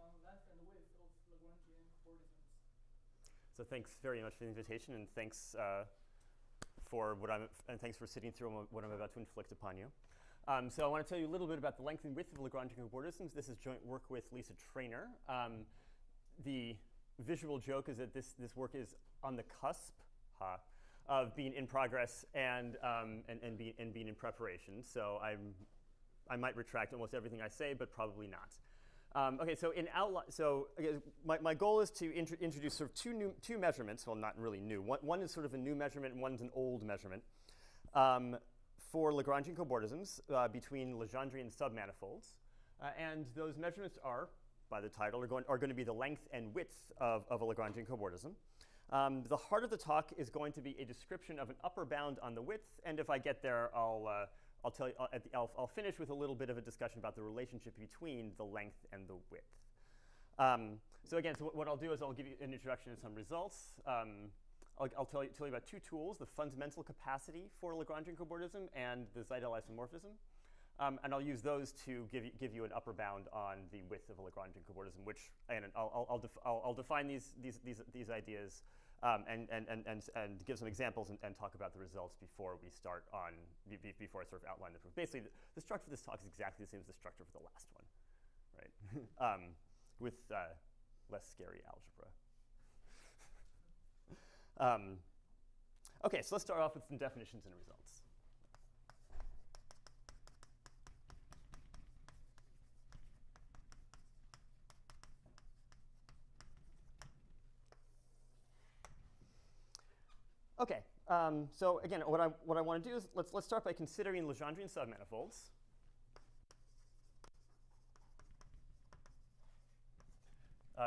on length and width of Lagrangian cobordisms. So thanks very much for the invitation, and thanks thanks for sitting through what I'm about to inflict upon you. So I want to tell you a little bit about the length and width of Lagrangian cobordisms. This is joint work with Lisa Traynor. The visual joke is that this work is on the cusp of being in progress and being in preparation. So I might retract almost everything I say, but probably not. Okay, so in outline, so again, my goal is to introduce sort of two measurements. Well, not really new. One is sort of a new measurement, and one's an old measurement for Lagrangian cobordisms between Legendrian submanifolds, and those measurements are, by the title, are going to be the length and width of a Lagrangian cobordism. The heart of the talk is going to be a description of an upper bound on the width, and if I get there, I'll finish with a little bit of a discussion about the relationship between the length and the width. So what I'll do is I'll give you an introduction to some results. I'll tell you about two tools: the fundamental capacity for Lagrangian cobordism and the Seidel isomorphism. And I'll use those to give you an upper bound on the width of a Lagrangian cobordism, which I'll define these ideas and give some examples and talk about the results before I sort of outline the proof. Basically, the structure of this talk is exactly the same as the structure for the last one, right? With less scary algebra. Okay, so let's start off with some definitions and results. Okay, so again, what I want to do is let's start by considering Legendrian submanifolds.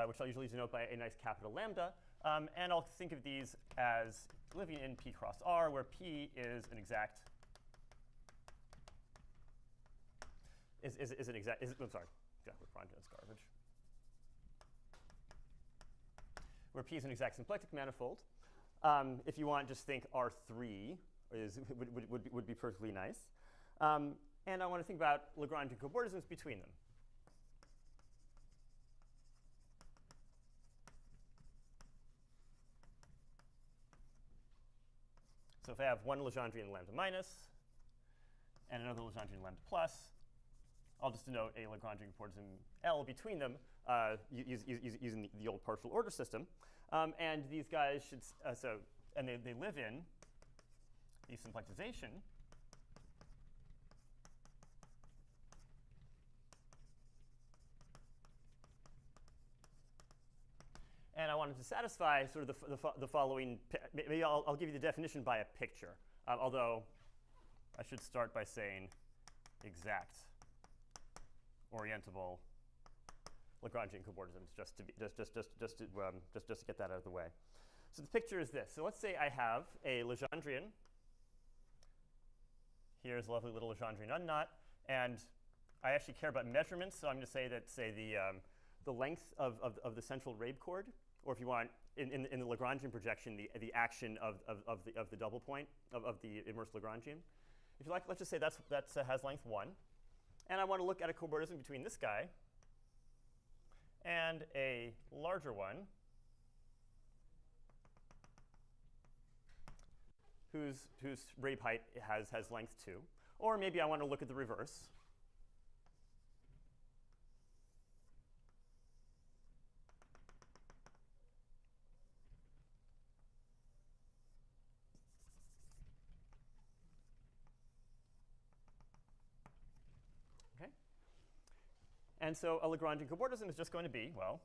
Which I'll usually denote by a nice capital lambda, and I'll think of these as living in P cross R, where P is an exact garbage. Where P is an exact symplectic manifold. If you want, just think R3 would be perfectly nice. And I want to think about Lagrangian cobordisms between them. So if I have one Legendrian lambda minus and another Legendrian lambda plus, I'll just denote a Lagrangian cobordism L between them using the old partial order system. And these guys should, they live in the symplectization and I wanted to satisfy sort of the following. Maybe I'll give you the definition by a picture, although I should start by saying exact orientable Lagrangian cobordisms, just to get that out of the way. So the picture is this. So let's say I have a Legendrian. Here's a lovely little Legendrian unknot, and I actually care about measurements. So I'm going to say that, the length of the central Rabe chord, or if you want, in the Lagrangian projection, the action of the double point of the immersed Lagrangian. If you like, let's just say that has length 1, and I want to look at a cobordism between this guy and a larger one whose Rabe height has length 2. Or maybe I want to look at the reverse. Okay. And so a Lagrangian cobordism is just going to be, well,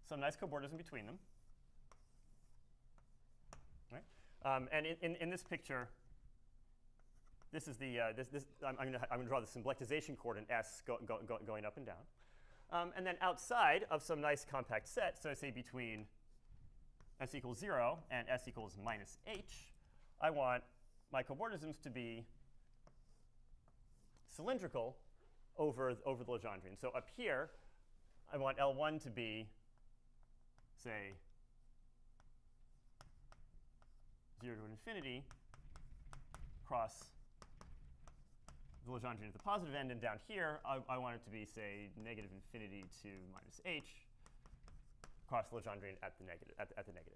some nice cobordism between them. Right? And in this picture, this is the I'm going to draw the symplectization chord in S going up and down, and then outside of some nice compact set, so say between S equals 0 and S equals minus h, I want my cobordisms to be cylindrical over the Legendrian. So up here, I want L1 to be, say, 0 to infinity cross the Legendre at the positive end, and down here, I want it to be, say, negative infinity to minus h across the Legendre at the negative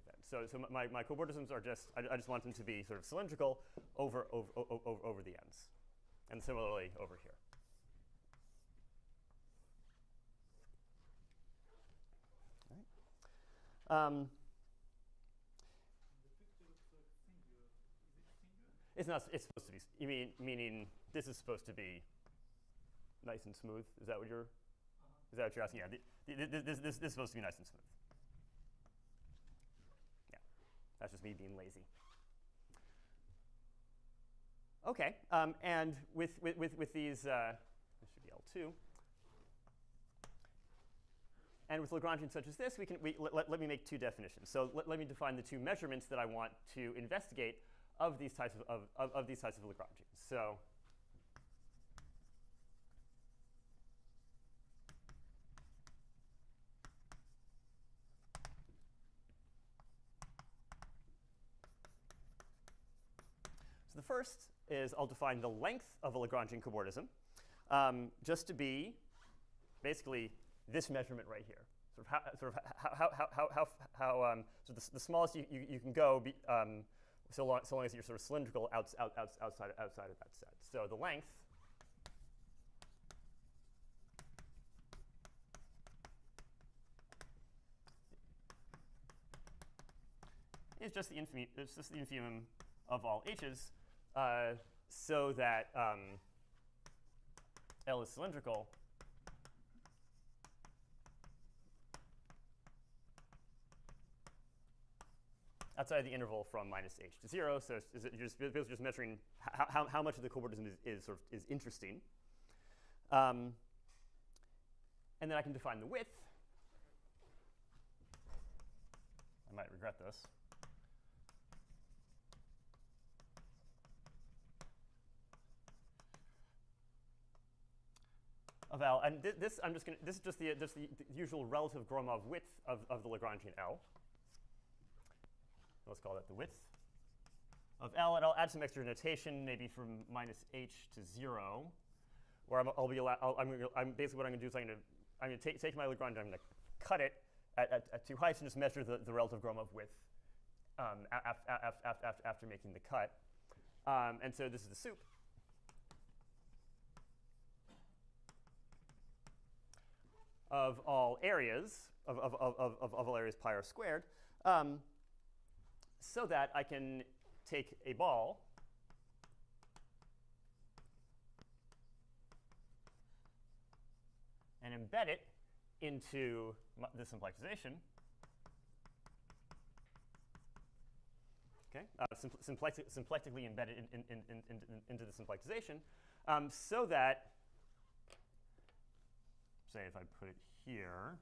end. So my cobordisms are just, I just want them to be sort of cylindrical over the ends, and similarly over here. All right. It's not. It's supposed to be. You meaning this is supposed to be nice and smooth? Is that what you're? Is that what you're asking? Yeah. This is supposed to be nice and smooth. Yeah. That's just me being lazy. Okay. And with these, this should be L2. And with Lagrangians such as this, let me make two definitions. So let me define the two measurements that I want to investigate of these types of these types of Lagrangians. So the first is I'll define the length of a Lagrangian cobordism just to be basically this measurement right here. So the smallest you can go so long as you're sort of cylindrical outside of that set. So the length is just the infimum of all h's, so that L is cylindrical outside the interval from minus h to 0. So you're basically just measuring how much of the cobordism is interesting. And then I can define the width. I might regret this. Of L, and this is just the usual relative Gromov width of the Lagrangian L. Let's call that the width of L, and I'll add some extra notation, maybe from minus h to 0, where I'm basically what I'm going to do is I'm going to take my Lagrangian, I'm going to cut it at two heights and just measure the relative Gromov width after making the cut. And so this is the soup of all areas of all areas pi r squared. So that I can take a ball and embed it into the symplectization. Okay, symplectically embedded into the symplectization, so that, say, if I put it here.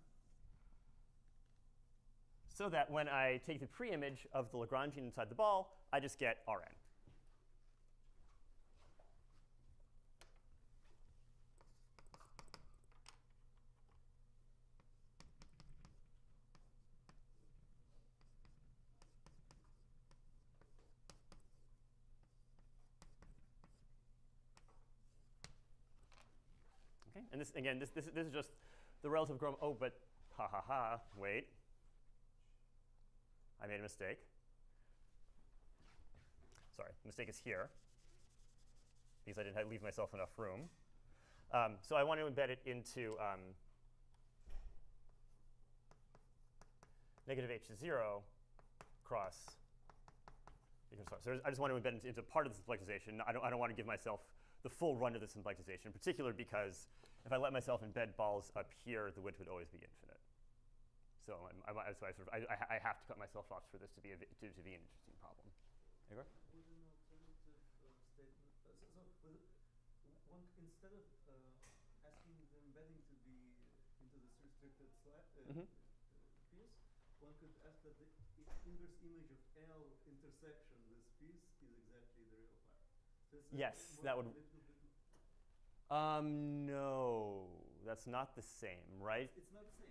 So that when I take the preimage of the Lagrangian inside the ball, I just get Rn. Okay, and this again, this is just the relative Gromov. Oh, but wait. I made a mistake. Sorry, the mistake is here, because I didn't leave myself enough room. So I want to embed it into negative h to 0 cross. So I just want to embed it into part of the symplectization. I don't want to give myself the full run of the symplectization, in particular because if I let myself embed balls up here, the width would always be infinite. So I have to cut myself off for this to be an interesting problem. Igor? With an alternative statement, instead of asking the embedding to be into this restricted piece, one could ask that the inverse image of L intersection this piece is exactly the real part. So yes, that would. No, that's not the same, right?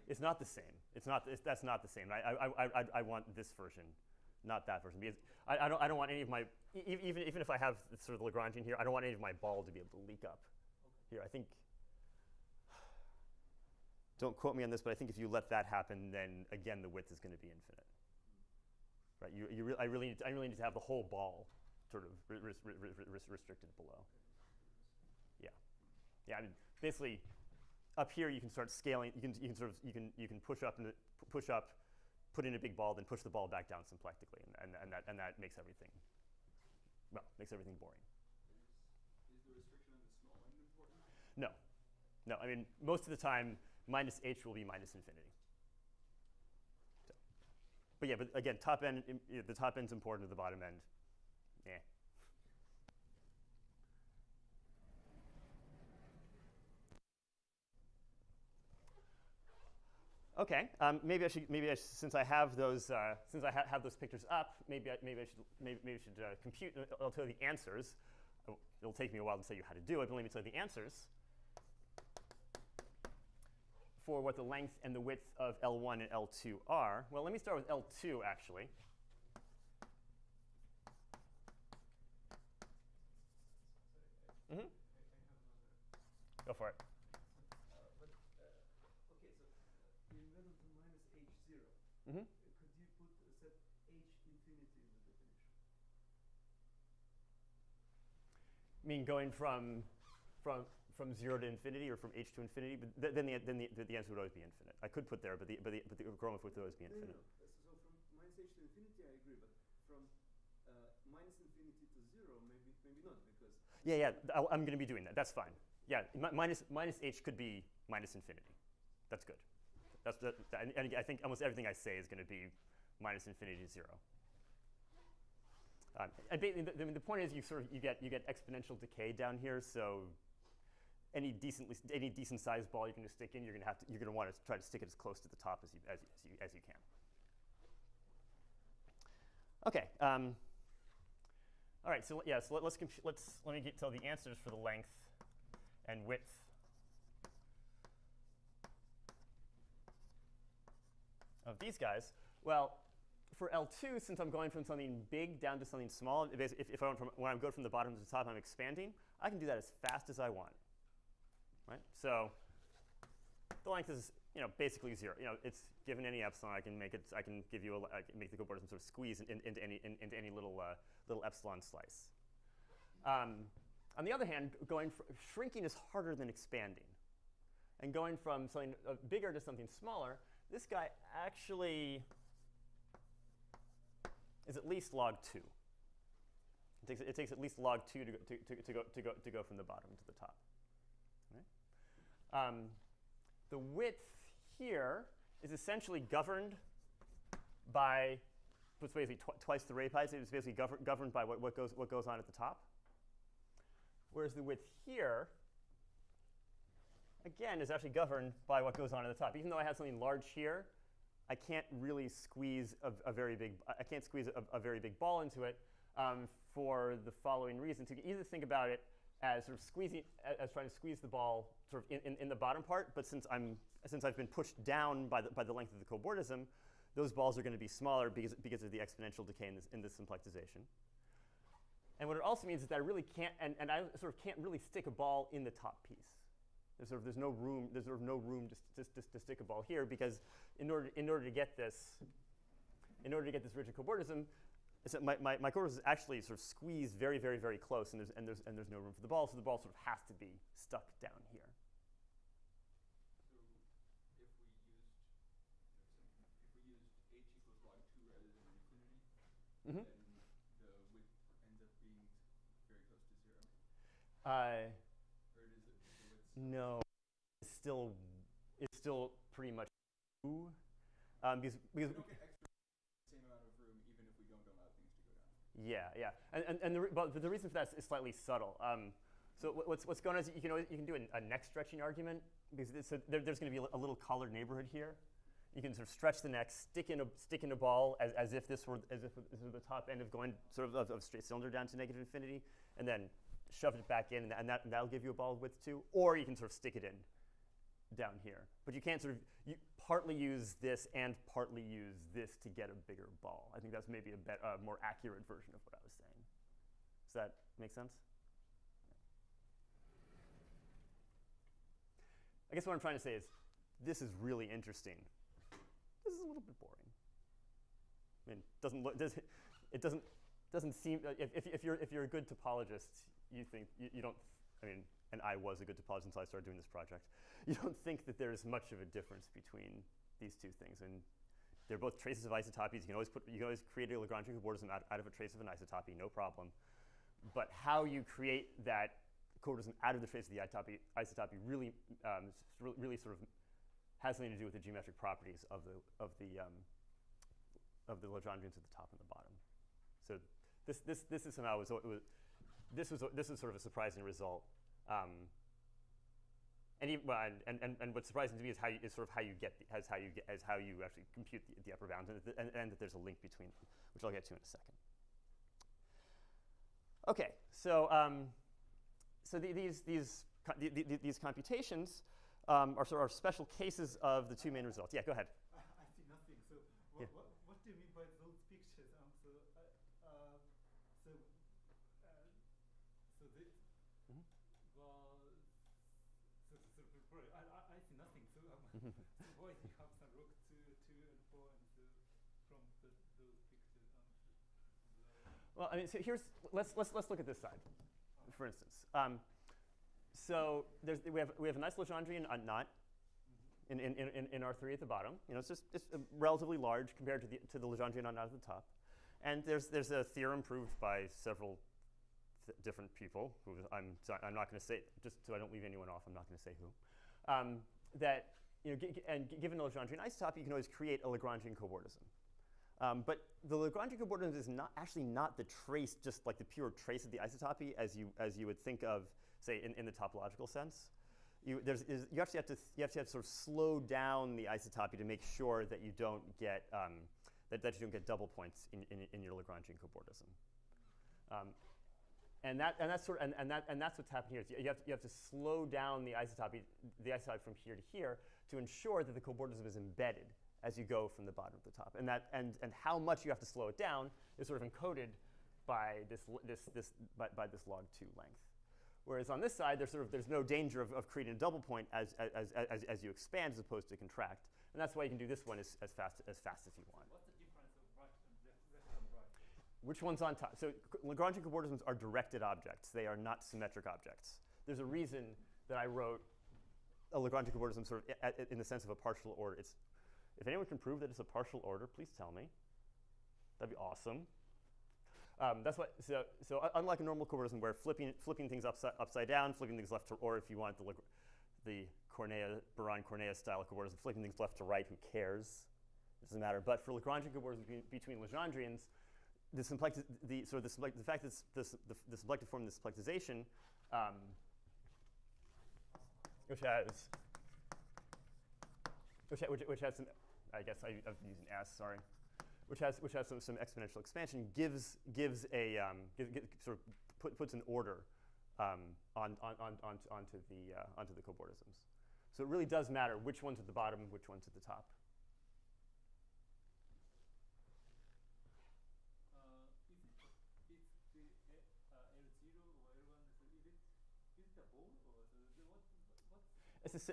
It's not the same. It's not the same. That's not the same. I want this version, not that version, because I don't want any of my, even if I have sort of the Lagrangian here, I don't want any of my ball to be able to leak up here. I think, don't quote me on this, but I think if you let that happen, then again the width is going to be infinite. Right? I really need to have the whole ball sort of restricted below. Yeah, yeah. I mean, basically, up here you can start scaling. You can push up, put in a big ball, then push the ball back down symplectically, and that makes everything, well, makes everything boring. Is the restriction on the small end important? No, no. I mean, most of the time, minus h will be minus infinity. So, but yeah, but again, top end, the top end's important to the bottom end. Yeah. Okay, maybe I should, since I have those, have those pictures up, maybe I should compute. I'll tell you the answers. It'll take me a while to tell you how to do it, but let me tell you the answers for what the length and the width of L1 and L2 are. Well, let me start with L2 actually. Mm-hmm. Go for it. Mm-hmm. Could you put set h infinity in the definition? You mean going from 0 to infinity, or from h to infinity? But then the answer would always be infinite. I could put there, but the Gromov would always be infinite. No. So from minus h to infinity, I agree, but from minus infinity to 0, maybe not, because. Yeah. I'm going to be doing that. That's fine. Yeah, minus h could be minus infinity. That's good. And I think almost everything I say is going to be minus infinity to 0. And the point is, you get exponential decay down here. So any decent sized ball you're going to stick in, you're going to want to try to stick it as close to the top as you can. Okay. All right. So yeah. So let me tell the answers for the length and width of these guys. Well, for L2, since I'm going from something big down to something small, if I went when I go from the bottom to the top, I'm expanding, I can do that as fast as I want. Right? So the length is basically 0. It's given any epsilon, I can make it. I can give you I can make the cobordism sort of squeeze into any little epsilon slice. On the other hand, shrinking is harder than expanding, and going from something bigger to something smaller, this guy actually is at least log 2. It takes at least log 2 to go from the bottom to the top. Right? The width here is essentially governed by what's basically twice the ray pi. So it's basically governed by what goes on at the top. Whereas the width here, again, is actually governed by what goes on at the top. Even though I have something large here, I can't really squeeze a very big ball into it for the following reasons. You can either think about it as sort of trying to squeeze the ball sort of in the bottom part, but since I've been pushed down by the length of the cobordism, those balls are going to be smaller because of the exponential decay in this symplectization. And what it also means is that I really can't, and I sort of can't really stick a ball in the top piece. There's no room to stick a ball here, because in order to get this rigid cobordism, my cobordism is actually sort of squeezed very, very, very close, and there's no room for the ball, so the ball sort of has to be stuck down here. So if we used h equals log 2 rather than infinity, Mm-hmm. then the width ends up being very close to 0. Or is the width? No, it's still pretty much 2, because We don't get extra same amount of room even if we don't allow things to go down. yeah, but the reason for that is slightly subtle. So what's going on is you can do a neck stretching argument, because there's going to be a little collared neighborhood here. You can sort of stretch the neck, stick in a ball as if this were the top end of going sort of straight cylinder down to negative infinity, and then shove it back in, and that'll give you a ball of width 2. Or you can sort of stick it in down here. But you can't sort of partly use this and partly use this to get a bigger ball. I think that's maybe a more accurate version of what I was saying. Does that make sense? I guess what I'm trying to say is this is really interesting. This is a little bit boring. I mean, it doesn't seem, if you're a good topologist, you think, you don't, I mean, and I was a good topologist until I started doing this project, you don't think that there's much of a difference between these two things. And they're both traces of isotopies. You can always create a Lagrangian cobordism out of a trace of an isotopy, no problem. But how you create that cobordism out of the trace of the isotopy really, really sort of has something to do with the geometric properties of the Legrangians at the top and the bottom. So this is somehow this was sort of a surprising result. And what's surprising to me is how you actually compute the upper bound, and that there's a link between them, which I'll get to in a second. Okay, so these computations are special cases of the two main results. Yeah, go ahead. I see nothing. So Yeah. what do you mean by those pictures? I see nothing. So why do you have some rook 2 and 4 and from those pictures? Well, I mean, so let's look at this side, for instance. So we have a nice Legendre knot in R3 at the bottom. You know, it's relatively large compared to the Legendre knot at the top. And there's a theorem proved by several different people who I'm not going to say, just so I don't leave anyone off, I'm not going to say who. That, you know, given the Legendre isotopy, you can always create a Lagrangian cobordism. But the Lagrangian cobordism is actually not the trace, just like the pure trace of the isotopy as you would think of, say, in the topological sense. You actually have to sort of slow down the isotopy to make sure that you don't get that you don't get double points in your Lagrangian cobordism. And that's what's happening here. You have to slow down the isotopy from here to here to ensure that the cobordism is embedded as you go from the bottom to the top. And how much you have to slow it down is sort of encoded by this log 2 length. Whereas on this side, there's no danger of creating a double point as you expand as opposed to contract. And that's why you can do this one as fast as you want. What's the difference of right and left and right? Which one's on top? So Lagrangian cobordisms are directed objects. They are not symmetric objects. There's a reason that I wrote a Lagrangian cobordism sort of in the sense of a partial order. If anyone can prove that it's a partial order, please tell me. That'd be awesome. That's what. So unlike a normal cobordism where flipping things upside down, flipping things left to, or if you want the Baran-Cornea style of cobordism, flipping things left to right, who cares? It doesn't matter. But for Lagrangian cobordisms between Legendrians, the fact that the symplectic form of the symplectization, which has some, I guess I'm using S, sorry, which has some exponential expansion, puts an order onto the cobordisms. So it really does matter which one's at the bottom and which one's at the top.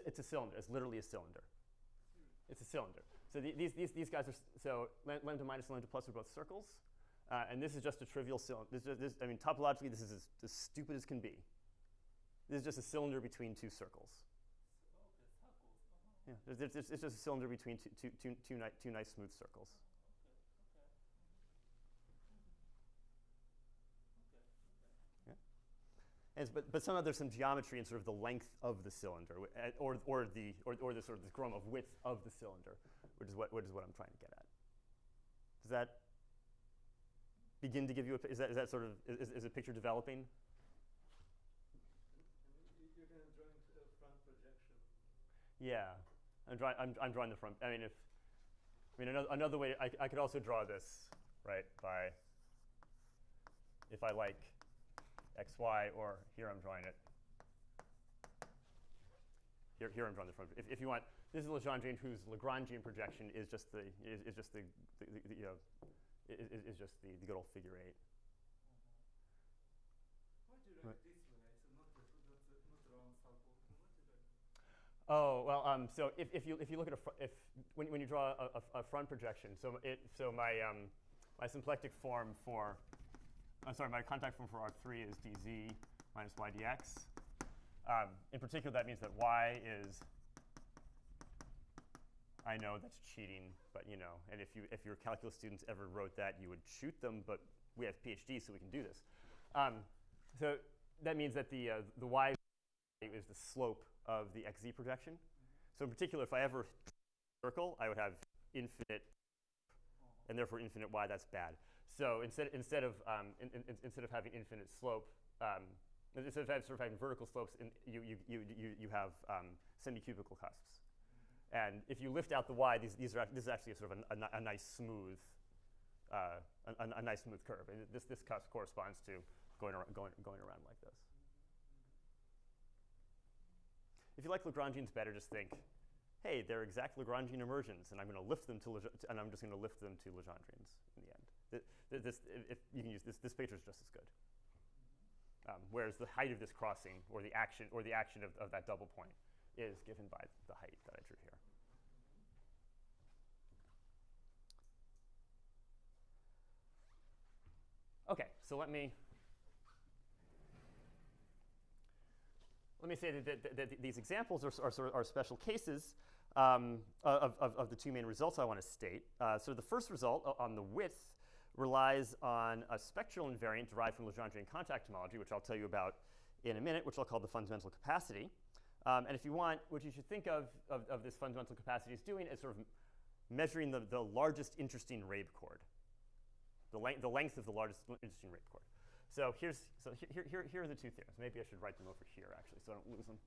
It's a cylinder. It's literally a cylinder. It's a cylinder. So these guys are, so lambda minus and lambda plus are both circles. And this is just a trivial cylinder. I mean, topologically, this is as stupid as can be. This is just a cylinder between two circles. Yeah, it's just a cylinder between two nice smooth circles. But somehow there's some geometry in sort of the length of the cylinder, or the sort of the chroma of width of the cylinder, which is what I'm trying to get at. Does that begin to give you is that sort of is a picture developing? You're going to draw a front projection. Yeah, I'm drawing the front. Another way I could also draw this, right, by if I like XY, or here I'm drawing it Here I'm drawing the front. If you want, this is Legendrian whose Lagrangian projection is just the good old figure 8. Why do you write it this way? It's not around Sabloff. Why do you write it? Oh well, so if you look at when you draw a front projection, so my symplectic form for my contact form for R3 is dz minus y dx. In particular, that means that y is, I know that's cheating, but you know, and if your calculus students ever wrote that, you would shoot them. But we have PhDs, so we can do this. So that means that the y is the slope of the xz projection. So in particular, if I ever circle, I would have infinite, and therefore infinite y. That's bad. So instead of having infinite slope, instead of having vertical slopes, you have semi-cubical cusps. And if you lift out the y, this is actually a sort of a nice smooth curve. And this cusp corresponds to going around like this. If you like Lagrangians better, just think, hey, they're exact Lagrangian immersions, and I'm going to lift them and I'm just going to lift them to Legendrians in the end. If you can use this picture is just as good. Whereas the height of this crossing, or the action of that double point, is given by the height that I drew here. Okay, so let me say that these examples are special cases of the two main results I want to state. So the first result on the width relies on a spectral invariant derived from Legendrian contact homology, which I'll tell you about in a minute, which I'll call the fundamental capacity. And if you want, what you should think of this fundamental capacity as doing is sort of measuring the largest interesting Rabe chord, the length of the largest interesting Rabe chord. So here are the two theorems. Maybe I should write them over here, actually, so I don't lose them.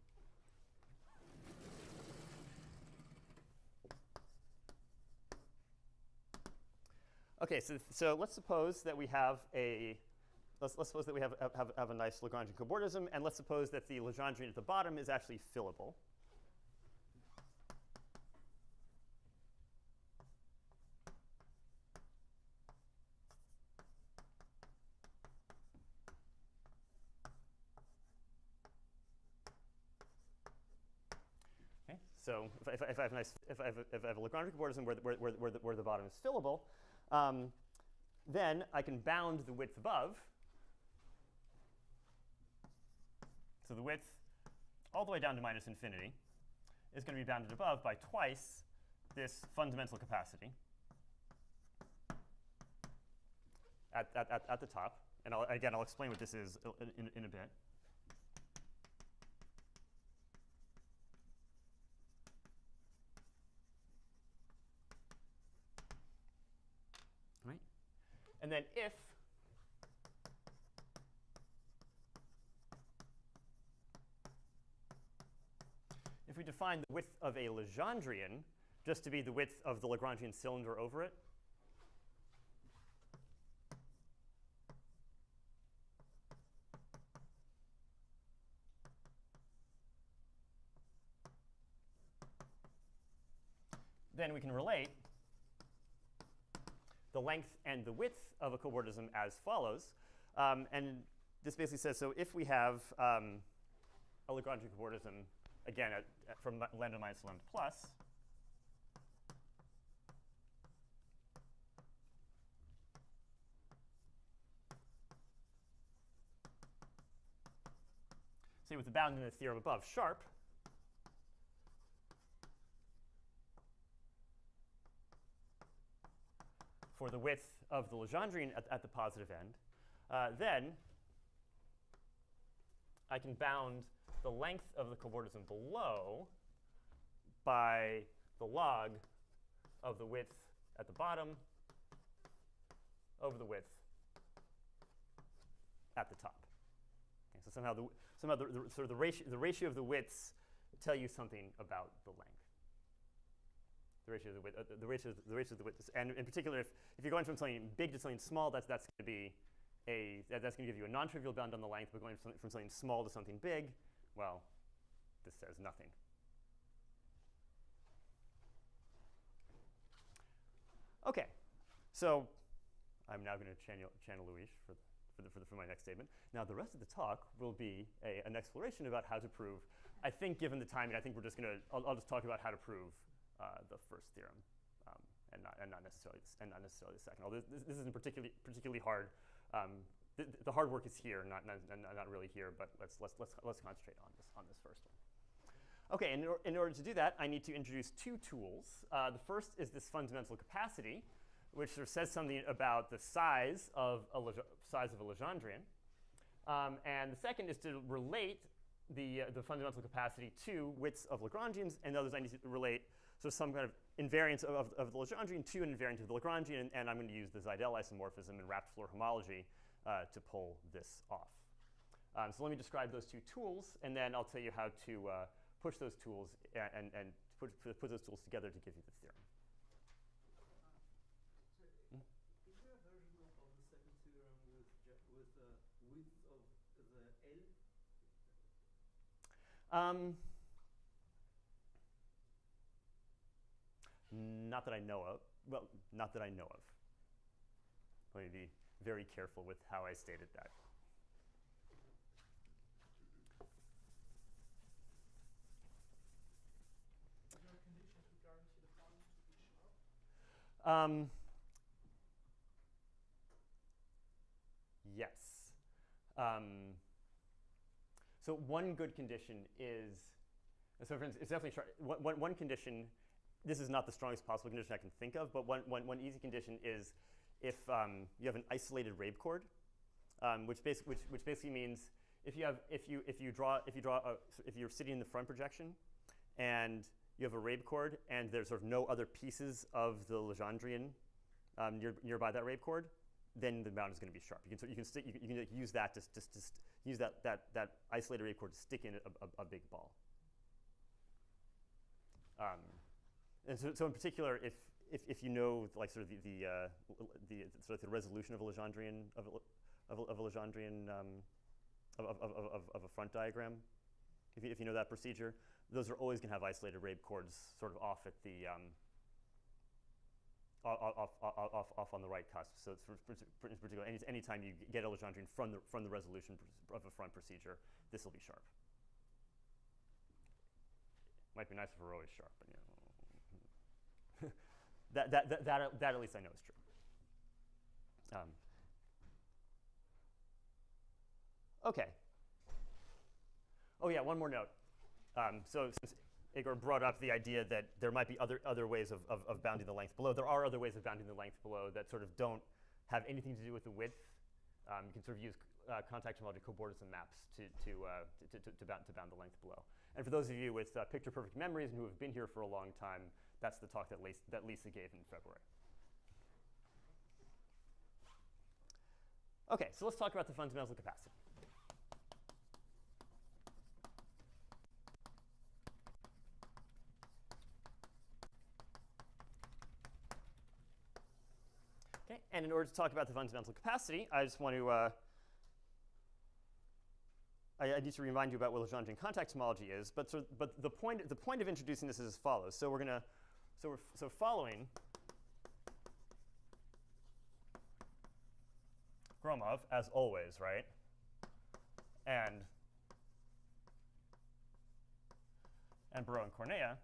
Okay, so let's suppose that we have a nice Lagrangian cobordism, and let's suppose that the Legendrian at the bottom is actually fillable. Okay, so if I have a Lagrangian cobordism where the bottom is fillable, then I can bound the width above. So the width all the way down to minus infinity is going to be bounded above by twice this fundamental capacity at the top. And I'll explain what this is in a bit. Right? And then if we define the width of a Legendrian just to be the width of the Lagrangian cylinder over it, then we can relate the length and the width of a cobordism as follows. And this basically says, so if we have a Lagrangian cobordism, again, from lambda minus lambda plus, say with the boundedness theorem above sharp, for the width of the Legendrian at the positive end, then I can bound the length of the cobordism below by the log of the width at the bottom over the width at the top. Okay, so somehow the ratio of the widths tell you something about the length. The ratio of the width, the ratio of the width, and in particular, if you're going from something big to something small, that's going to be that's going to give you a non-trivial bound on the length. But going from something small to something big, well, this says nothing. Okay, so I'm now going to channel Luis for my next statement. Now the rest of the talk will be an exploration about how to prove. I think given the timing, I think we're just going to. I'll just talk about how to prove the first theorem, and not necessarily the second. Although this isn't particularly hard. The hard work is here, not really here. But let's concentrate on this first one. Okay, in order to do that, I need to introduce two tools. The first is this fundamental capacity, which sort of says something about the size of a Legendrian. And the second is to relate the fundamental capacity to widths of Lagrangians, and others I need to relate some kind of invariance of the Legendrian to an invariant of the Lagrangian, and I'm going to use the Seidel isomorphism and wrapped floor homology to pull this off. So let me describe those two tools, and then I'll tell you how to push those tools and put those tools together to give you the theorem. Is there a version of the second theorem with width of the L? Not that I know of. Well, not that I know of. Let me be very careful with how I stated that. Is there a condition to guarantee the bound to be sharp? Yes. So one good condition is, so for instance, it's definitely sharp. One condition, this is not the strongest possible condition I can think of, but one easy condition is if you have an isolated Rabe chord, which basically means if you're sitting in the front projection and you have a Rabe chord and there's sort of no other pieces of the Legendrian nearby that Rabe chord, then the bound is going to be sharp. You can use that to use that isolated Rabe chord to stick in a big ball. And so in particular, if you know like sort of the resolution of a Legendrian of a front diagram, if you know that procedure, those are always going to have isolated Rabe chords sort of off at the off on the right cusp. So it's in particular, anytime you get a Legendrian from the resolution of a front procedure, this will be sharp. Might be nice if we're always sharp, but you know. that at least I know is true. Okay. Oh yeah, one more note. So since Igor brought up the idea that there might be other ways of bounding the length below, there are other ways of bounding the length below that sort of don't have anything to do with the width. You can sort of use contact homology cobordism maps to bound the length below. And for those of you with picture-perfect memories and who have been here for a long time, that's the talk that Lisa gave in February. Okay, so let's talk about the fundamental capacity. Okay, and in order to talk about the fundamental capacity, I just want to I need to remind you about what Legendre contact homology is, but the point of introducing this is as follows. So we're following Gromov as always, right? And Barreau and Cornea.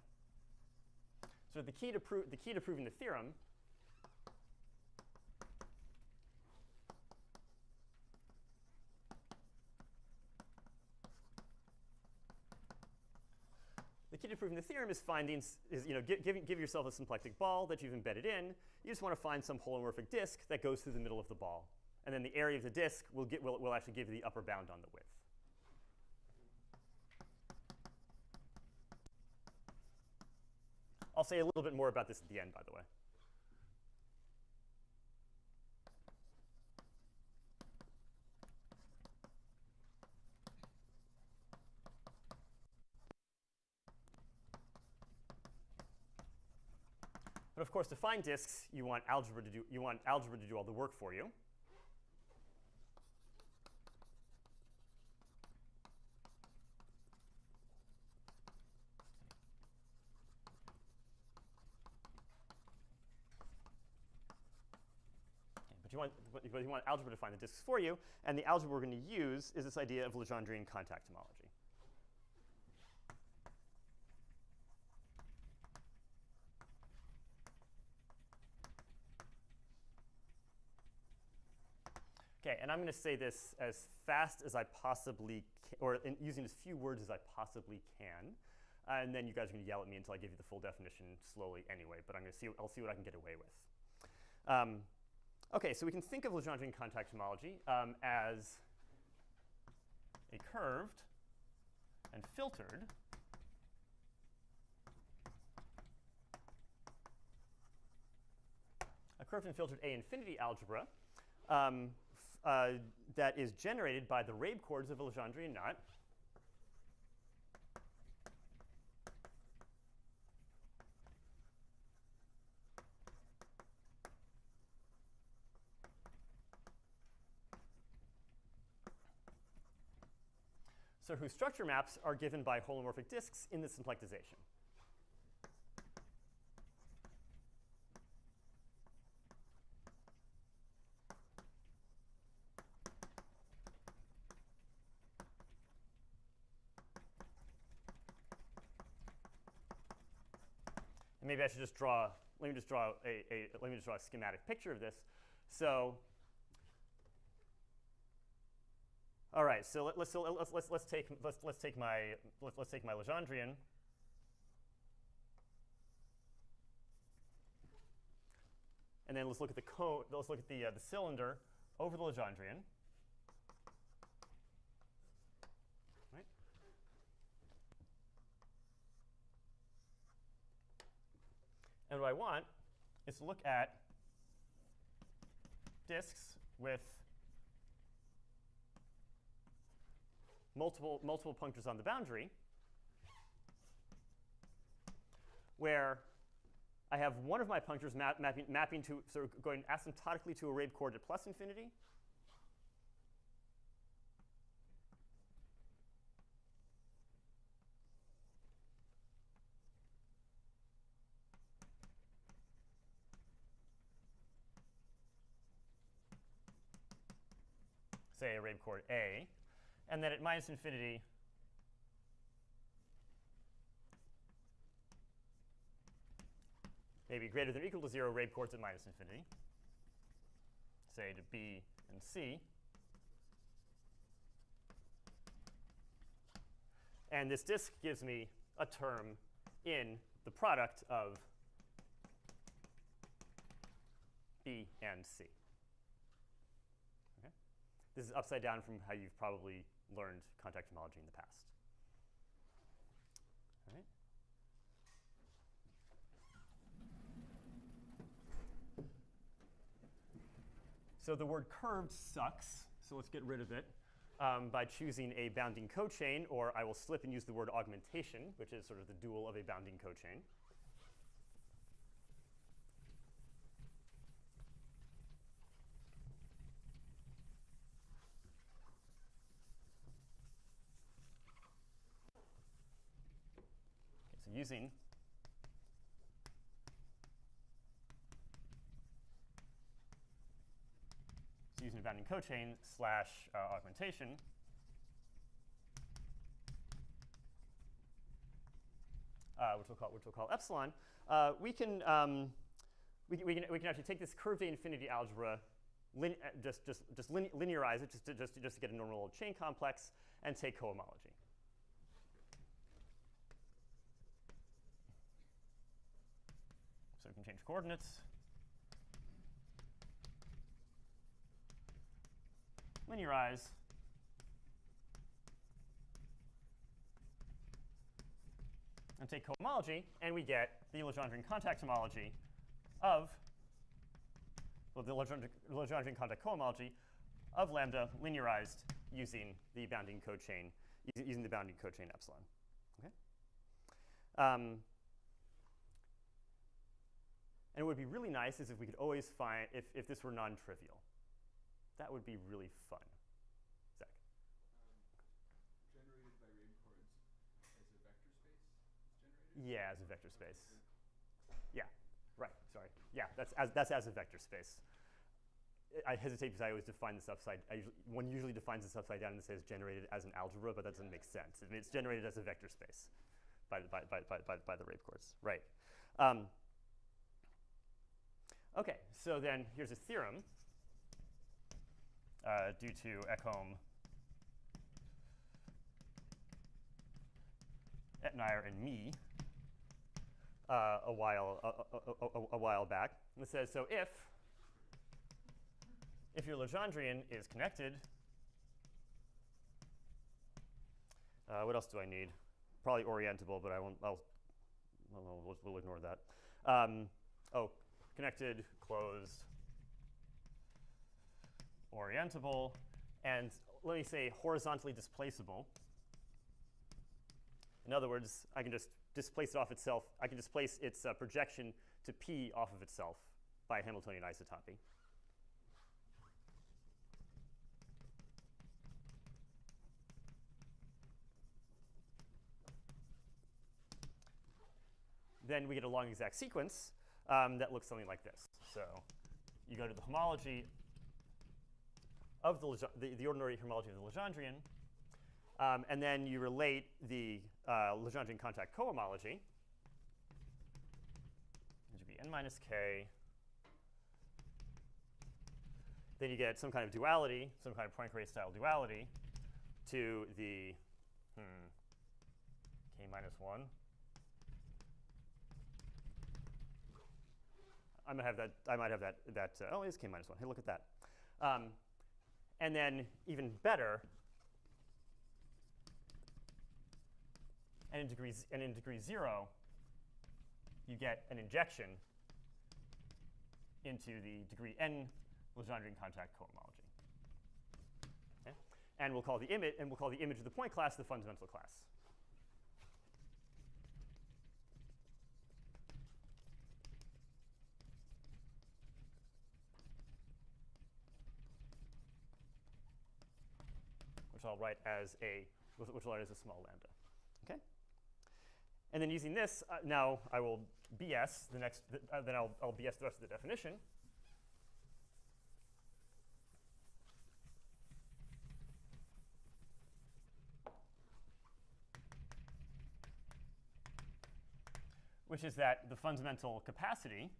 So the key to proving the theorem is give yourself a symplectic ball that you've embedded in. You just want to find some holomorphic disk that goes through the middle of the ball, and then the area of the disk will actually give you the upper bound on the width. I'll say a little bit more about this at the end, by the way. But of course, to find disks, you want algebra to do all the work for you. you want algebra to find the disks for you, and the algebra we're going to use is this idea of Legendrian contact homology. Okay, and I'm going to say this as fast as I possibly can, or using as few words as I possibly can. And then you guys are going to yell at me until I give you the full definition slowly anyway, but I'll see what I can get away with. Okay, so we can think of Legendrian contact homology as a curved and filtered A infinity algebra that is generated by the Rabe chords of a Legendrian knot. So whose structure maps are given by holomorphic disks in the symplectization. And maybe I should just draw. Let me just draw a schematic picture of this. So, all right. So let's take my Legendrian. And then let's look at the cylinder over the Legendrian. Right? And what I want is to look at disks with multiple punctures on the boundary, where I have one of my punctures mapping to sort of going asymptotically to a Rabe chord at plus infinity. Say a Rabe chord A, and then at minus infinity, maybe greater than or equal to 0 Rabe chords at minus infinity, say to B and C. And this disk gives me a term in the product of B and C. Okay? This is upside down from how you've probably learned contact homology in the past. All right? So the word curved sucks, so let's get rid of it by choosing a bounding cochain, or I will slip and use the word augmentation, which is sort of the dual of a bounding cochain. Okay, so using a bounding cochain slash augmentation, which we'll call epsilon, we can actually take this curved A infinity algebra, linearize it just to get a normal chain complex, and take cohomology. So we can change coordinates. Linearize. And take cohomology, and we get the Legendrian contact homology of, well, the Legendrian contact cohomology of lambda linearized using the bounding cochain, using the bounding cochain epsilon. Okay? And it would be really nice is if we could always find, if this were non-trivial. That would be really fun. Zach? Generated by Rabe chords as a vector space? It's generated? Yeah, as a vector space. Yeah, right, sorry. Yeah, that's as a vector space. I hesitate because I always define this one usually defines this upside down and says generated as an algebra, but that doesn't make sense. I mean, it's generated as a vector space by the Rabe course, right? Okay, so then here's a theorem due to Ekholm, Etnier, and me a while back. And it says, so if your Legendrian is connected, what else do I need? Probably orientable, but we'll ignore that. Connected, closed, orientable, and let me say horizontally displaceable. In other words, I can just displace it off itself. I can displace its projection to P off of itself by Hamiltonian isotopy. Then we get a long exact sequence that looks something like this. So you go to the homology of the ordinary homology of the Legendrian, and then you relate the Legendrian contact cohomology, which would be n minus k. Then you get some kind of duality, some kind of Poincare style duality to the k minus 1. I might have that. Oh, it is k minus 1. Hey, look at that. And then even better, and in degree 0, you get an injection into the degree n Legendrian contact cohomology. Okay? And we'll call the image of the point class the fundamental class. Which I'll write as a small lambda. Okay. And then using this, now I will BS the next. Then I'll BS the rest of the definition. Which is that the fundamental capacity,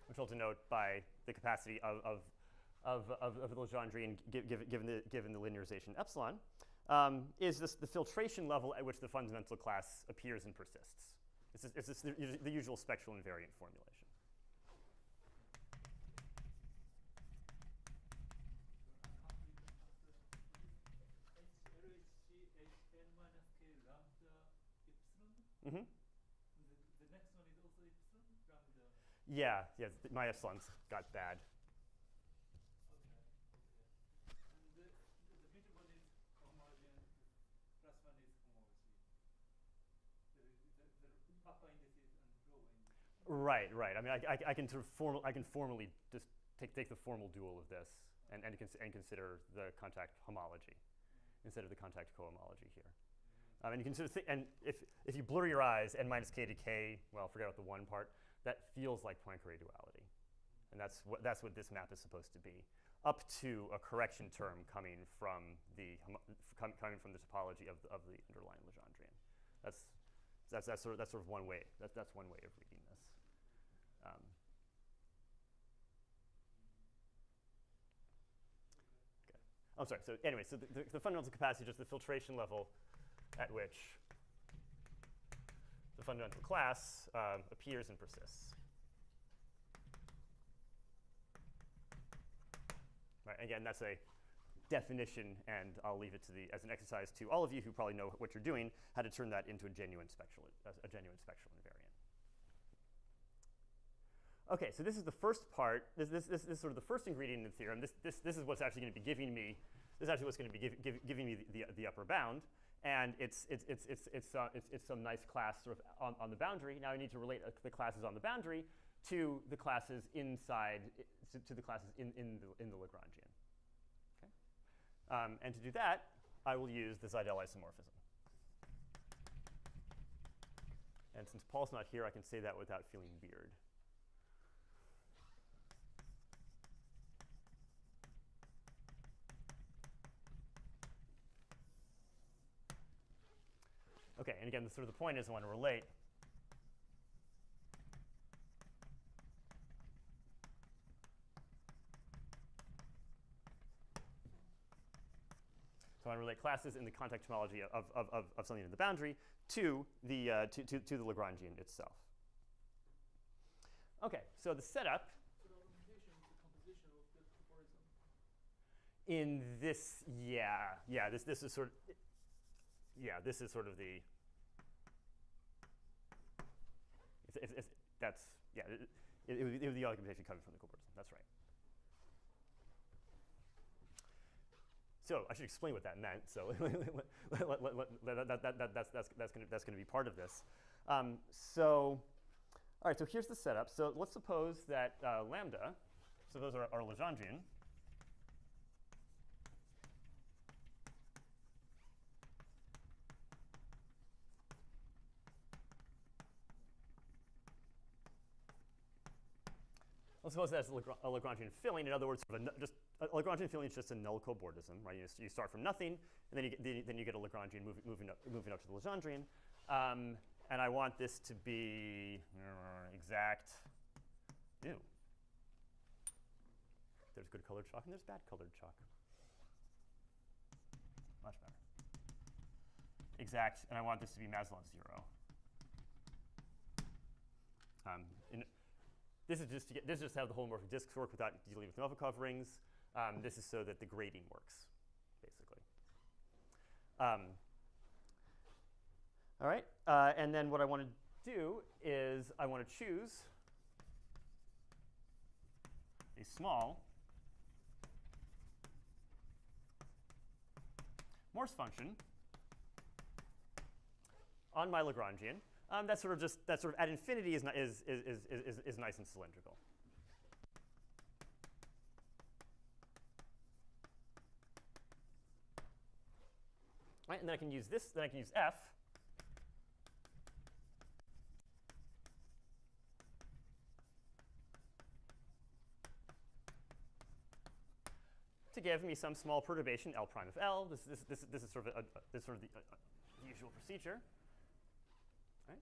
which I'll denote by the capacity of the Legendrian given the linearization epsilon, is the filtration level at which the fundamental class appears and persists. It's the usual spectral invariant formulation. Mm-hmm. The next one is also epsilon, lambda. Yeah, my epsilons got bad. Okay. And the middle one is homology, plus one is homology. The upper indices and lower indices. Right. I mean, I can formally just take the formal dual of this and consider the contact homology instead of the contact cohomology here. And you can sort of and if you blur your eyes, n minus k to k, well, forget about the 1 part, that feels like Poincare duality. And that's what this map is supposed to be, up to a correction term coming from the topology of the underlying Legendrian. That's sort of one way. That's one way of reading this. Okay. I'm sorry. So anyway, so the fundamental capacity is just the filtration level at which the fundamental class appears and persists. Right, again, that's a definition, and I'll leave it as an exercise to all of you who probably know what you're doing, how to turn that into a genuine spectral invariant. Okay, so this is the first part. This is sort of the first ingredient in the theorem. This is what's actually going to be giving me. This is actually what's going to be giving me the upper bound. And it's some nice class sort of on the boundary. Now I need to relate the classes on the boundary to the classes inside, to the classes in the Lagrangian. Okay? And to do that, I will use the Seidel isomorphism. And since Paul's not here, I can say that without feeling weird. Okay, and again, the point is I want to relate So I want to relate classes in the contact homology of something in the boundary to the Lagrangian itself. Okay, so the setup. So the argumentation is the composition of the cobordism. In this, this is sort of, this is sort of the. It would be the argumentation coming from the cobordism. That's right. So I should explain what that meant. So that's going to be part of this. All right. So here's the setup. So let's suppose that lambda, suppose our Legendre, let's suppose that's a Lagrangian filling. In other words, sort of a Lagrangian filling is just a null cobordism, right? You start from nothing, and then you get a Lagrangian moving up to the Legendrian. And I want this to be exact. Ew. There's good colored chalk and there's bad colored chalk. Much better. Exact, and I want this to be Maslov 0. This is just how the holomorphic disks work without dealing with Novikov rings. This is so that the grading works, basically. All right, and then what I want to do is I want to choose a small Morse function on my Lagrangian. That's sort of at infinity is nice and cylindrical. Right, and then I can use this. Then I can use f to give me some small perturbation L prime of L. This is sort of the usual procedure. Right?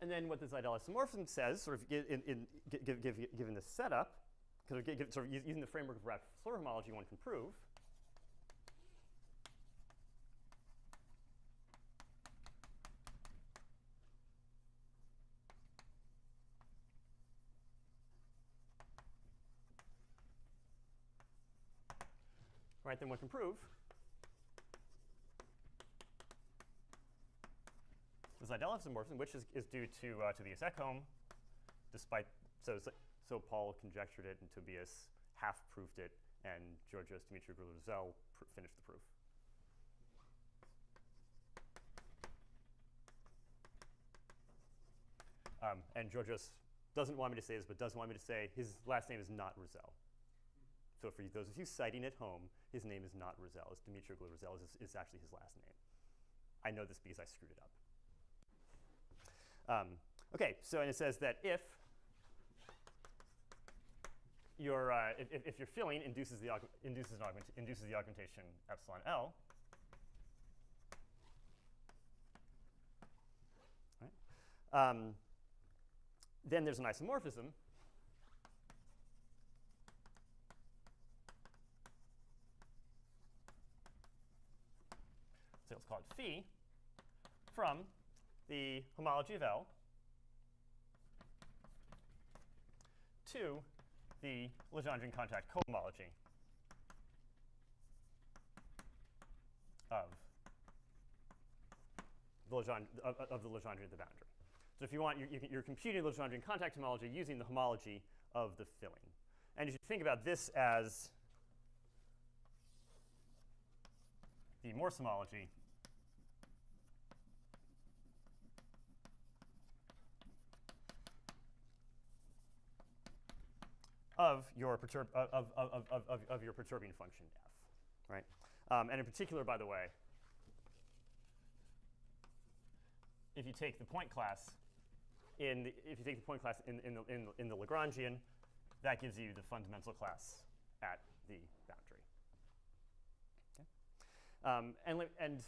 And then what the Seidel isomorphism says, sort of given this setup, sort of using the framework of Floor homology, one can prove right, then one can prove the Seidel isomorphism, which is due to Tobias Ekholm, despite so Paul conjectured it and Tobias half proved it, and Georgios Dimitriou finished the proof. And Georgios doesn't want me to say this, but does want me to say his last name is not Rizal. So for those of you citing at home, his name is not Rizal. It's Dimitriou Rizal is actually his last name. I know this because I screwed it up. Okay, so and it says that if your filling induces the augmentation epsilon L, right, then there's an isomorphism so let's call it phi from the homology of L to the Legendrian contact cohomology of the Legendrian at the boundary. So if you want, you're computing the Legendrian contact homology using the homology of the filling. And you should think about this as the Morse homology of your of your perturbing function f, right? And in particular, by the way, if you take the point class in the Lagrangian, that gives you the fundamental class at the boundary. Okay? And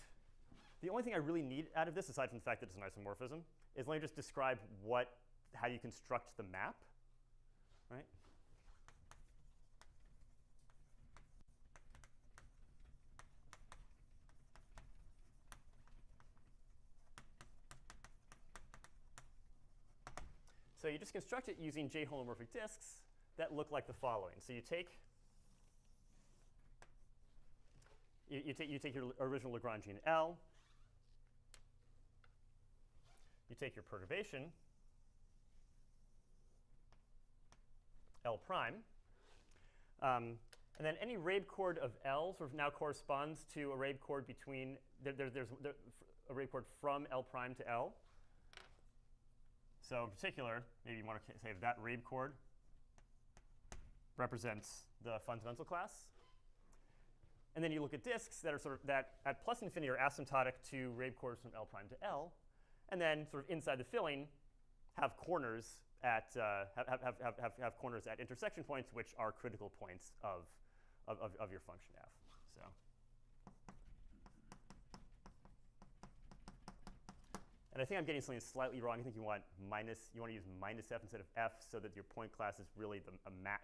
the only thing I really need out of this, aside from the fact that it's an isomorphism, is let me just describe how you construct the map, right? So you just construct it using J-holomorphic disks that look like the following. So you take your original Lagrangian L, you take your perturbation L prime, and then any Rabe chord of L sort of now corresponds to a Rabe chord between there's a Rabe chord from L prime to L. So in particular, maybe you want to say that Rabe chord represents the fundamental class. And then you look at disks that are that at plus infinity are asymptotic to Rabe chords from L prime to L, and then sort of inside the filling have corners at have corners at intersection points, which are critical points of your function f. So. And I think I'm getting something slightly wrong. I think you want to use minus f instead of f, so that your point class is really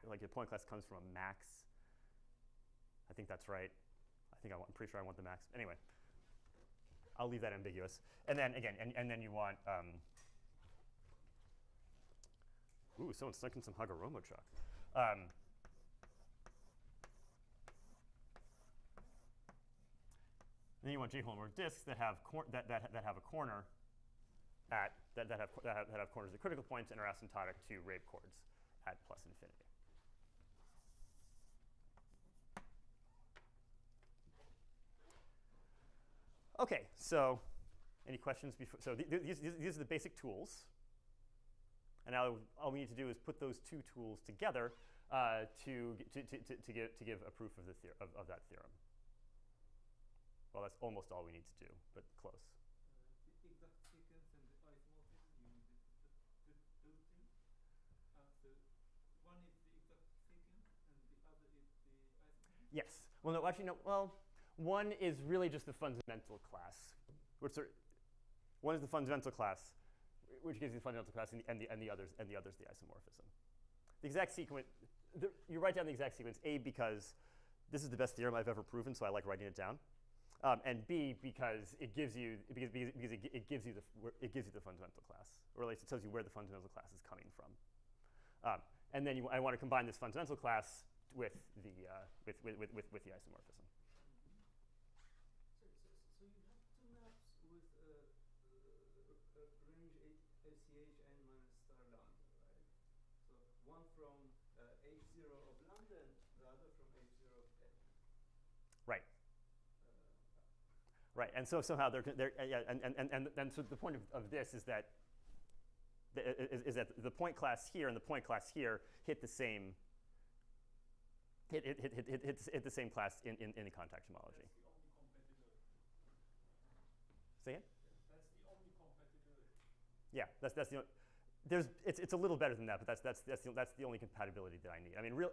like your point class comes from a max. I think that's right. I'm pretty sure I want the max. Anyway, I'll leave that ambiguous. And then again, and then you want ooh, someone stuck in some Hagoromo chalk. Then you want J-holomorphic disks that have a corner that have corners at critical points and are asymptotic to Rabe chords at plus infinity. Okay, so any questions before? So these are the basic tools. And now all we need to do is put those two tools together to give a proof of that theorem. Well, that's almost all we need to do, but close. The exact sequence and the isomorphism, you need those two. One is the exact sequence, and the other is the isomorphism. Yes. Well, no. Actually, no. Well, one is really just the fundamental class. One is the fundamental class, which gives you the fundamental class, and the other's the isomorphism. The exact sequence. You write down the exact sequence A because this is the best theorem I've ever proven, so I like writing it down. And B because it gives you the fundamental class, or at least it tells you where the fundamental class is coming from. And then I want to combine this fundamental class with the isomorphism. So you have two maps with range ACH n minus star lambda, right? So one from H0 of lambda and the other from H0 of n. Right. Right, and so somehow and so the point of this is that the point class here and the point class here hit the same hit the same class in the contact homology. That's the only compatibility. Say it? That's the only compatibility. Yeah, that's the it's a little better than that, but that's the only compatibility that I need. I mean, Well,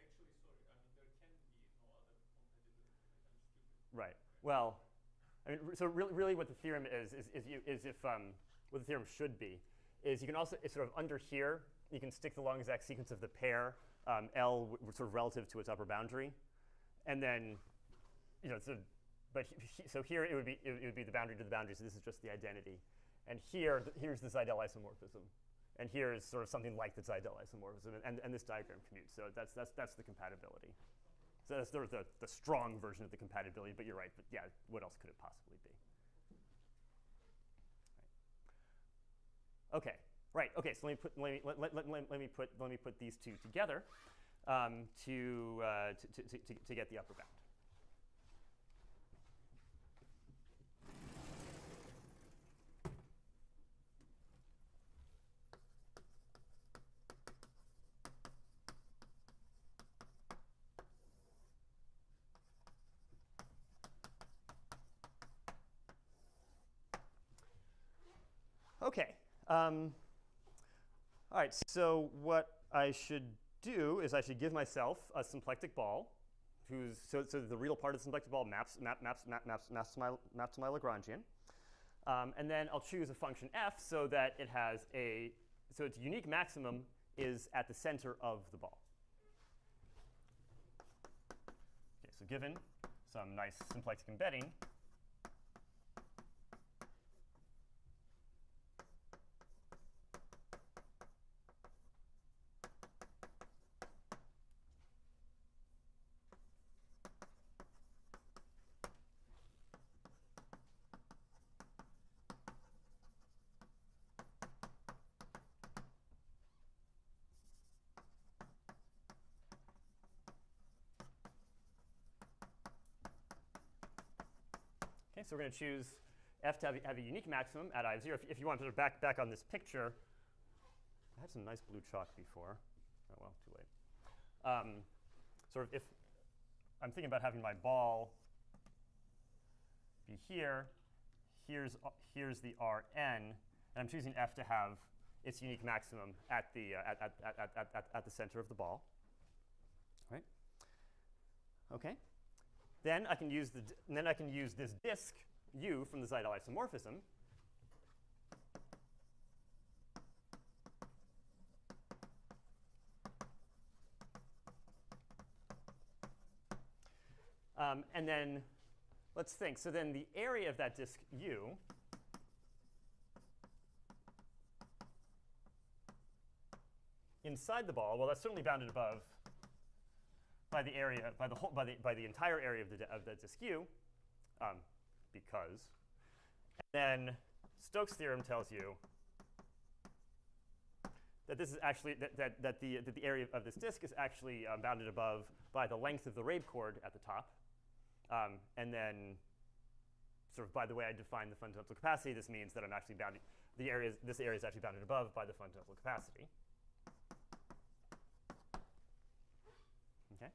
actually, sorry. I mean, there can be no other compatibility. I'm stupid. right. Well, I mean, so really what the theorem is if what the theorem should be is you can also sort of under here you can stick the long exact sequence of the pair L sort of relative to its upper boundary, and then so here it would be the boundary to the boundary. So this is just the identity, and here's the Seidel isomorphism, and here is sort of something like the Seidel isomorphism, and this diagram commutes. So that's the compatibility. So that's sort of the strong version of the compatibility, but you're right. But yeah, what else could it possibly be? Right. Okay. Right. Okay. So let me put these two together to get the upper bound. Okay. All right, so what I should do is I should give myself a symplectic ball, so the real part of the symplectic ball maps to my Lagrangian. And then I'll choose a function f so that its unique maximum is at the center of the ball. Okay, so given some nice symplectic embedding, okay, so we're going to choose f to have a unique maximum at I of 0. If you want to back on this picture, I had some nice blue chalk before. Oh, well, too late. Sort of if I'm thinking about having my ball be here, here's the Rn, and I'm choosing f to have its unique maximum at the center of the ball. Right? Okay. Then I can use this disk U from the Seidel isomorphism and then let's think. So then the area of that disk U inside the ball, well, that's certainly bounded above by the area, by the entire area of the disk U, because. And then Stokes' theorem tells you that this is actually that the area of this disk is actually bounded above by the length of the Rabe chord at the top, and then sort of by the way I define the fundamental capacity, this means that I'm actually bounded. This area is actually bounded above by the fundamental capacity. Okay,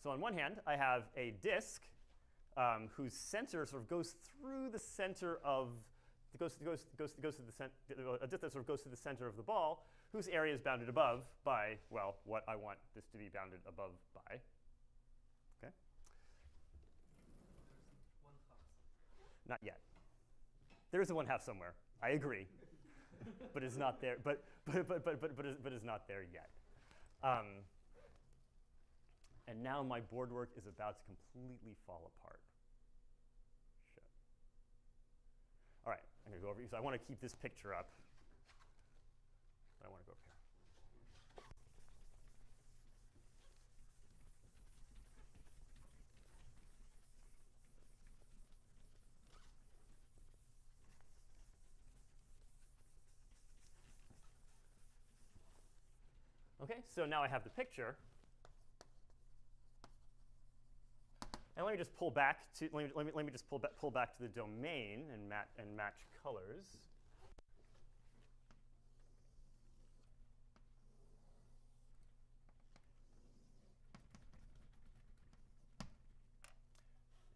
so on one hand I have a disk whose center sort of goes through the center of a disk that sort of goes to the center of the ball, whose area is bounded above by, well, what I want this to be bounded above by. Okay. Not yet. There is a 1/2 somewhere. I agree, but it's not there. But it's not there yet. And now my board work is about to completely fall apart. Shit. All right, I'm going to go over here. So I want to keep this picture up. But I want to go over here. Okay, so now I have the picture. And let me just pull back to let me just pull back to the domain and match colors.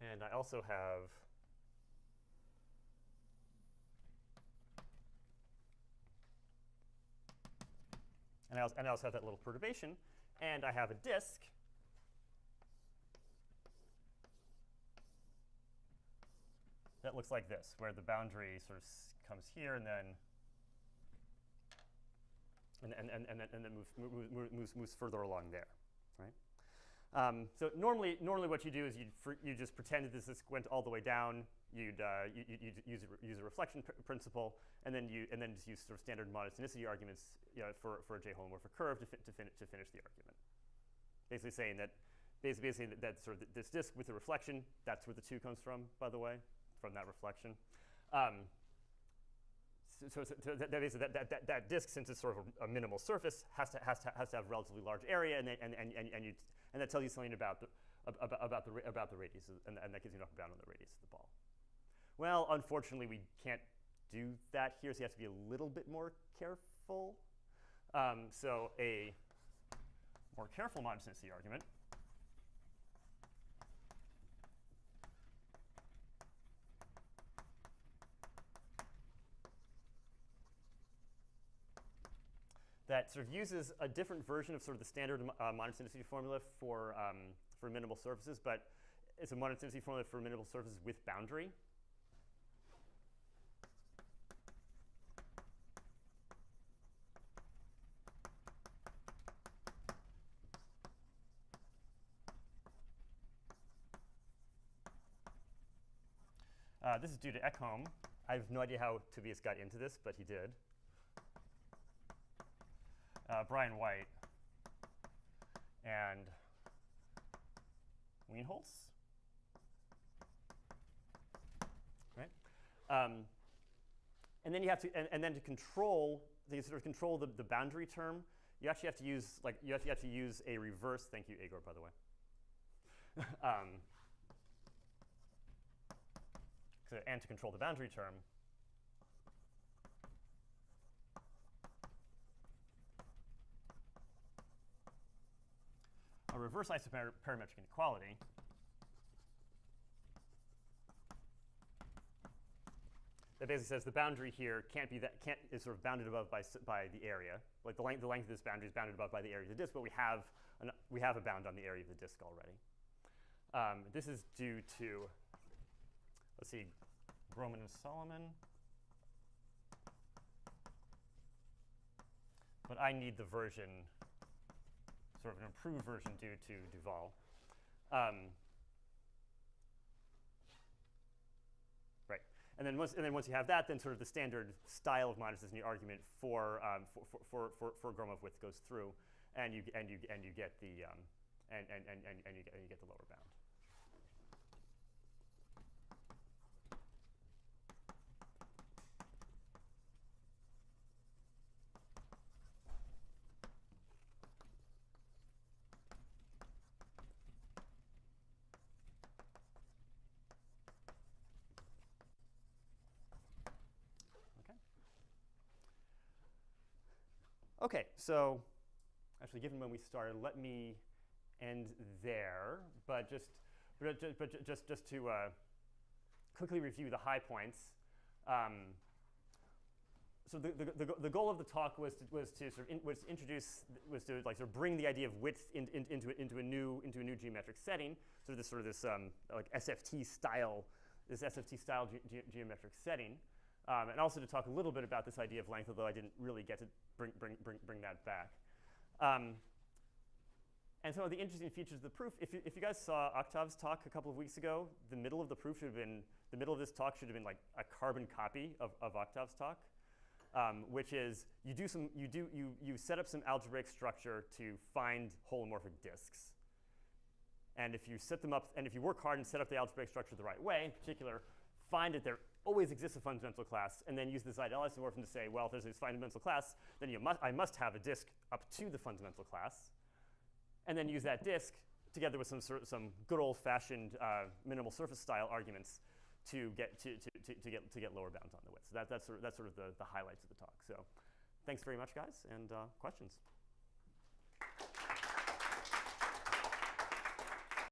And I also have I also have that little perturbation, and I have a disk that looks like this, where the boundary sort of comes here and then moves further along there, right? So normally what you do is you just pretend that this disk went all the way down. You'd use a reflection principle, and then just use sort of standard monotonicity arguments, for a J holomorphic curve to finish the argument. Basically saying that that sort of this disk with the reflection, that's where the 2 comes from, by the way, from that reflection. So that disk, since it's sort of a minimal surface, has to have relatively large area, and that tells you something about the radius, and that gives you an upper bound on the radius of the ball. Well, unfortunately, we can't do that here, so you have to be a little bit more careful. So a more careful monotonicity argument that sort of uses a different version of sort of the standard monotonicity formula for minimal surfaces, but it's a monotonicity formula for minimal surfaces with boundary. This is due to Ekholm. I have no idea how Tobias got into this, but he did. Brian White and Wienholz, right? And then you have to, and then to control, to sort of control the boundary term, you actually have to use you have to use a reverse. Thank you, Igor, by the way. And to control the boundary term, a reverse isoparametric inequality that basically says the boundary here is sort of bounded above by the area. Like the length of this boundary is bounded above by the area of the disk, but we have a bound on the area of the disk already. This is due to, let's see, Groman and Solomon. But I need the version, sort of an improved version due to Duval. Right. And then once you have that, then sort of the standard style of monotonicity argument for Gromov width goes through, and you get the you get the lower bound. Okay, so actually, given when we started, let me end there. But just to quickly review the high points. So the goal of the talk was to bring the idea of width into a new geometric setting. This like SFT style geometric setting. And also to talk a little bit about this idea of length, although I didn't really get to bring that back. And some of the interesting features of the proof, if you guys saw Octav's talk a couple of weeks ago, the middle of the proof should have been, the middle of this talk should have been like a carbon copy of Octav's talk, which is you set up some algebraic structure to find holomorphic disks. And if you set them up, and if you work hard and set up the algebraic structure the right way, in particular, find that there always exists a fundamental class, and then use the Seidel isomorphism to say, well, if there's this fundamental class, then I must have a disk up to the fundamental class, and then use that disk together with some good old-fashioned minimal surface style arguments to get lower bounds on the width. So that's sort of the highlights of the talk. So thanks very much, guys, and questions.